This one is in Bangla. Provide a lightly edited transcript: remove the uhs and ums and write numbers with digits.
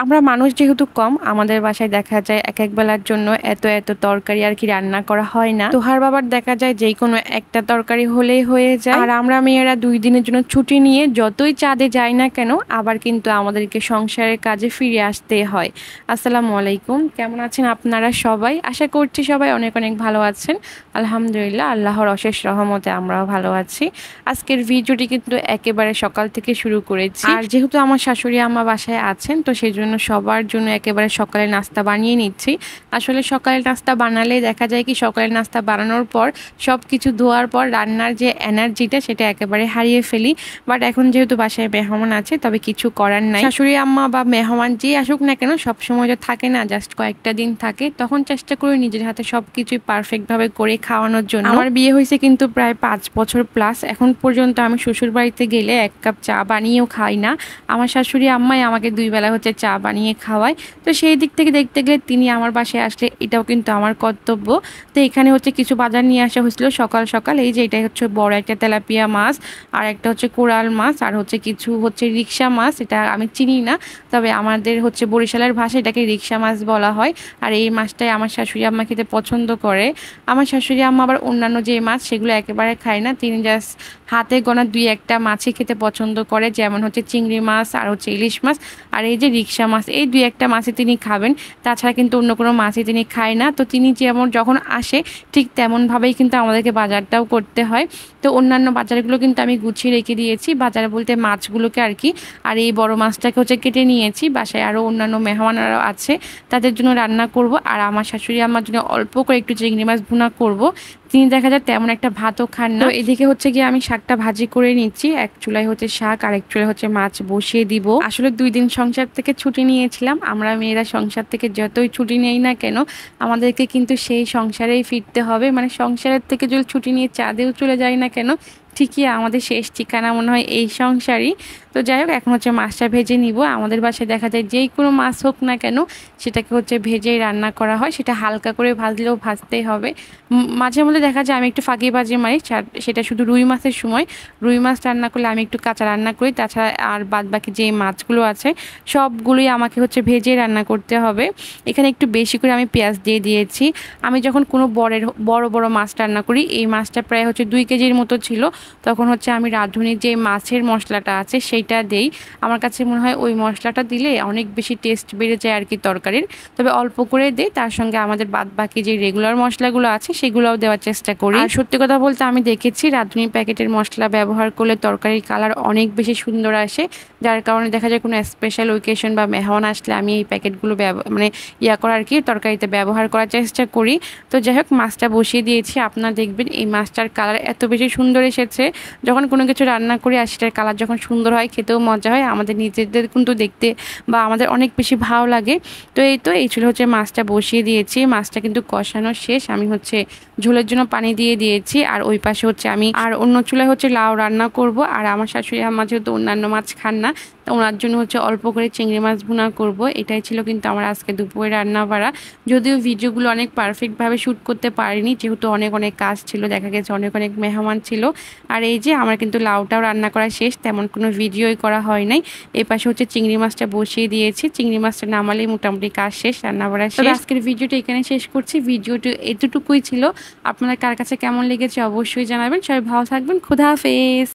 আমরা মানুষ যেহেতু কম, আমাদের বাসায় দেখা যায় এক এক বেলার জন্য এত এত তরকারি আর কি রান্না করা হয় না। তোহার বাবার দেখা যায় যে কোনো একটা তরকারি হলেই হয়ে যায়। আর আমরা মেয়েরা 2 দিনের জন্য ছুটি নিয়ে যতই চাঁদে যাই না কেন, আবার কিন্তু আমাদেরকে সংসারের কাজে ফিরে আসতে হয়। আসসালামু আলাইকুম, কেমন আছেন আপনারা সবাই? আশা করছি সবাই অনেক অনেক ভালো আছেন। আলহামদুলিল্লাহ, আল্লাহর অশেষ রহমতে আমরাও ভালো আছি। আজকের ভিডিওটি কিন্তু একেবারে সকাল থেকে শুরু করেছি। আর যেহেতু আমার শাশুড়ি আম্মা বাসায় আছেন, তো সেই জন্য সবার জন্য একেবারে সকালে নাস্তা বানিয়ে নিচ্ছি। আসলে সকালে নাস্তা বানালে দেখা যায় কি, সকালে নাস্তা বানানোর পর সব কিছু ধোয়ার পর রান্নার যে এনার্জিটা সেটা একেবারে হারিয়ে ফেলি। বাট এখন যেহেতু বাসায় মেহমান আছে, তবে কিছু করার নাই। শাশুড়ি আম্মা বা মেহমান যে আসুক না কেন, সবসময় যে থাকে না, জাস্ট কয়েকটা দিন থাকে, তখন চেষ্টা করি নিজের হাতে সব কিছুই পারফেক্টভাবে করে খাওয়ানোর জন্য। আমার বিয়ে হয়েছে কিন্তু প্রায় 5 বছর প্লাস। এখন পর্যন্ত আমি শ্বশুর বাড়িতে গেলে 1 কাপ চা বানিয়েও খাই না। আমার শাশুড়ি আম্মাই আমাকে 2 বেলা হচ্ছে চা বানিয়ে খাওয়ায়। তো সেই দিক থেকে দেখতে গেলে তিনি আমার বাসায় আসলে এটাও কিন্তু আমার কর্তব্য। তো এখানে হচ্ছে কিছু বাজার নিয়ে আসা হয়েছিল সকাল সকাল। এই যে এটাই হচ্ছে বড় একটা তেলাপিয়া মাছ, আর একটা হচ্ছে কোরাল মাছ, আর হচ্ছে কিছু হচ্ছে রিক্সা মাছ। এটা আমি চিনি না, তবে আমাদের হচ্ছে বরিশালের ভাষায় এটাকে রিক্সা মাছ বলা হয়। আর এই মাছটাই আমার শাশুড়ি আম্মা খেতে পছন্দ করে। আমার শাশুড়ি আম্মা আবার অন্যান্য যে মাছ সেগুলো একেবারে খায় না। তিনি জাস্ট হাতে গোনা 2-1টা মাছই খেতে পছন্দ করে, যেমন হচ্ছে চিংড়ি মাছ আর হচ্ছে ইলিশ মাছ আর এই যে রিক্সা মাছ। এই 2-1টা মাছই তিনি খাবেন, তাছাড়া কিন্তু অন্য কোনো মাছই তিনি খায় না। তো তিনি যেমন যখন আসে ঠিক তেমনভাবেই কিন্তু আমাদেরকে বাজারটাও করতে হয়। তো অন্যান্য বাজারগুলো কিন্তু আমি গুছিয়ে রেখে দিয়েছি, বাজার বলতে মাছগুলোকে আর কি। আর এই বড় মাছটাকে হচ্ছে কেটে নিয়েছি। বাসায় আরও অন্যান্য মেহমানরা আছে, তাদের জন্য রান্না করব। আর আমার শাশুড়ি আমার জন্য অল্প করে একটু চিংড়ি মাছ ভুনা করব। তিনি দেখা যায় তেমন একটা ভাতও খান না। তো এদিকে হচ্ছে গিয়ে আমি শাকটা ভাজি করে নিচ্ছি। এক চুলায় হচ্ছে শাক, আর এক চুলায় হচ্ছে মাছ বসিয়ে দিব। আসলে 2 দিন সংসার থেকে ছুটি নিয়েছিলাম। আমরা মেয়েরা সংসার থেকে যতই ছুটি নেই না কেন, আমাদেরকে কিন্তু সেই সংসারেই ফিরতে হবে। মানে সংসারের থেকে যদি ছুটি নিয়ে চাঁদেও চলে যাই না কেন, ঠিকই আমাদের শেষ ঠিকানা মনে হয় এই সংসারই। তো যাই হোক, এখন হচ্ছে মাছটা ভেজে নিব। আমাদের বাসায় দেখা যায় যেই কোনো মাছ হোক না কেন, সেটাকে হচ্ছে ভেজেই রান্না করা হয়। সেটা হালকা করে ভাজলেও ভাজতেই হবে। মাঝে মধ্যে দেখা যায় আমি একটু ফাঁকিবাজি মারি, সেটা শুধু রুই মাছের সময়। রুই মাছ রান্না করলে আমি একটু কাঁচা রান্না করি, তাছাড়া আর বাদ বাকি যে মাছগুলো আছে সবগুলোই আমাকে হচ্ছে ভেজে রান্না করতে হবে। এখানে একটু বেশি করে আমি পেঁয়াজ দিয়ে দিয়েছি। আমি যখন কোনো বড় বড় মাছ রান্না করি, এই মাছটা প্রায় হচ্ছে 2 কেজির মতো ছিল, তখন হচ্ছে আমি রাঁধুনির যে মাছের মশলাটা আছে সেইটা দেই। আমার কাছে মনে হয় ওই মশলাটা দিলে অনেক বেশি টেস্ট বেড়ে যায় আর কি তরকারির। তবে অল্প করে দেই, তার সঙ্গে আমাদের বাদ বাকি যে রেগুলার মশলাগুলো আছে সেগুলোও দেওয়ার চেষ্টা করি। আর সত্যি কথা বলতে আমি দেখেছি রাঁধুনি প্যাকেটের মশলা ব্যবহার করলে তরকারির কালার অনেক বেশি সুন্দর আসে, যার কারণে দেখা যায় কোনো স্পেশাল ওকেশন বা মেহমান আসলে আমি এই প্যাকেটগুলো মানে করার আর কি তরকারিতে ব্যবহার করার চেষ্টা করি। তো যাই হোক, মাছটা বসিয়ে দিয়েছি। আপনারা দেখবেন এই মাছটার কালার এত বেশি সুন্দর এসেছে। যখন কোনো কিছু রান্না করি আর সেটার কালার যখন সুন্দর হয়, খেতেও মজা হয়, আমাদের নিজেদের কিন্তু দেখতে বা আমাদের অনেক বেশি ভালো লাগে। তো এই ছিল হচ্ছে মাছটা বসিয়ে দিয়েছি। মাছটা কিন্তু কষানো শেষ। আমি হচ্ছে ঝোলের জন্য পানি দিয়ে দিয়েছি। আর ওই পাশে হচ্ছে আমি আর অন্য চুলায় হচ্ছে লাউ রান্না করব। আর আমার শাশুড়ি আমার যেহেতু অন্যান্য মাছ খান না, তো ওনার জন্য হচ্ছে অল্প করে চিংড়ি মাছ ভুনা করব। এটাই ছিল কিন্তু আমার আজকে দুপুরে রান্না বাড়া। যদিও ভিডিওগুলো অনেক পারফেক্টভাবে শ্যুট করতে পারিনি, যেহেতু অনেক অনেক কাজ ছিল, দেখা গেছে অনেক অনেক মেহমান ছিল। আর এই যে আমার কিন্তু লাউটাও রান্না করা শেষ, তেমন কোনো ভিডিওই করা হয় নাই। এই পাশে হচ্ছে চিংড়ি মাছটা বসিয়ে দিয়েছি। চিংড়ি মাছটা নামালেই মোটামুটি কাজ শেষ, রান্না বাড়া শেষ। আজকের ভিডিওটা এখানে শেষ করছি। ভিডিওটি এতটুকুই ছিল। আপনার কার কাছে কেমন লেগেছে অবশ্যই জানাবেন। সবাই ভালো থাকবেন। খুদা হাফেজ।